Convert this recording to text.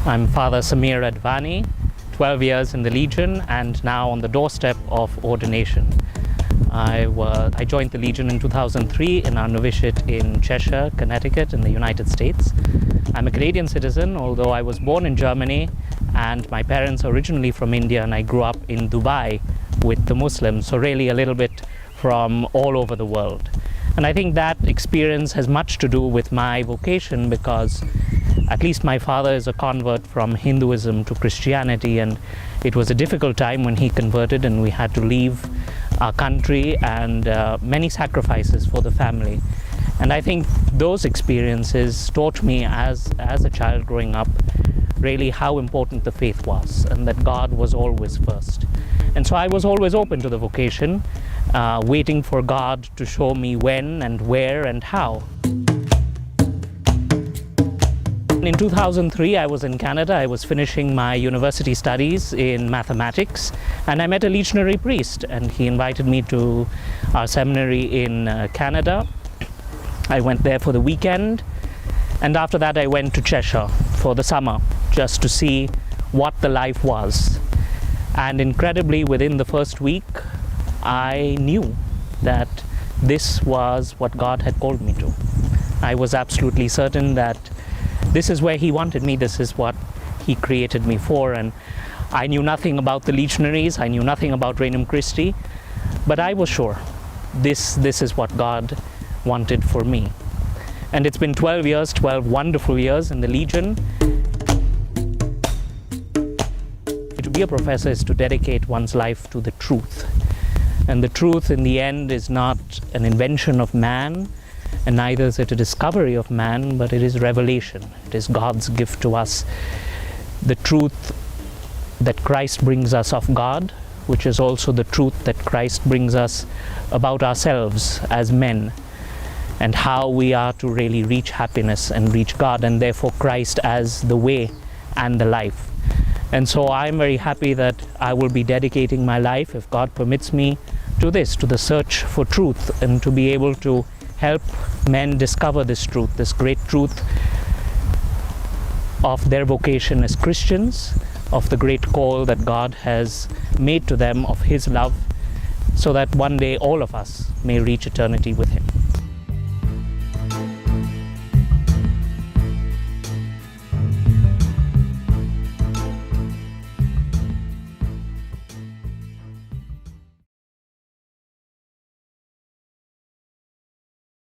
I'm Father Samir Advani, 12 years in the Legion and now on the doorstep of ordination. I joined the Legion in 2003 in our novitiate in Cheshire, Connecticut in the United States. I'm a Canadian citizen, although I was born in Germany and my parents are originally from India, and I grew up in Dubai with the Muslims, so really a little bit from all over the world. And I think that experience has much to do with my vocation, because at least my father is a convert from Hinduism to Christianity, and it was a difficult time when he converted and we had to leave our country, and many sacrifices for the family. And I think those experiences taught me as a child growing up really how important the faith was, and that God was always first. And so I was always open to the vocation, waiting for God to show me when and where and how. In 2003, I was in Canada. I was finishing my university studies in mathematics, and I met a legionary priest, and he invited me to our seminary in Canada. I went there for the weekend, and after that I went to Cheshire for the summer, just to see what the life was. And incredibly, within the first week, I knew that this was what God had called me to. I was absolutely certain that this is where He wanted me, this is what He created me for. And I knew nothing about the Legionaries, I knew nothing about Regnum Christi, but I was sure this is what God wanted for me. And it's been 12 years, 12 wonderful years in the Legion. To be a professor is to dedicate one's life to the truth. And the truth in the end is not an invention of man, and neither is it a discovery of man, but it is revelation. It is God's gift to us. The truth that Christ brings us of God, which is also the truth that Christ brings us about ourselves as men, and how we are to really reach happiness and reach God, and therefore Christ as the way and the life. And so I'm very happy that I will be dedicating my life, if God permits me, to this, to the search for truth, and to be able to help men discover this truth, this great truth of their vocation as Christians, of the great call that God has made to them of His love, so that one day all of us may reach eternity with Him.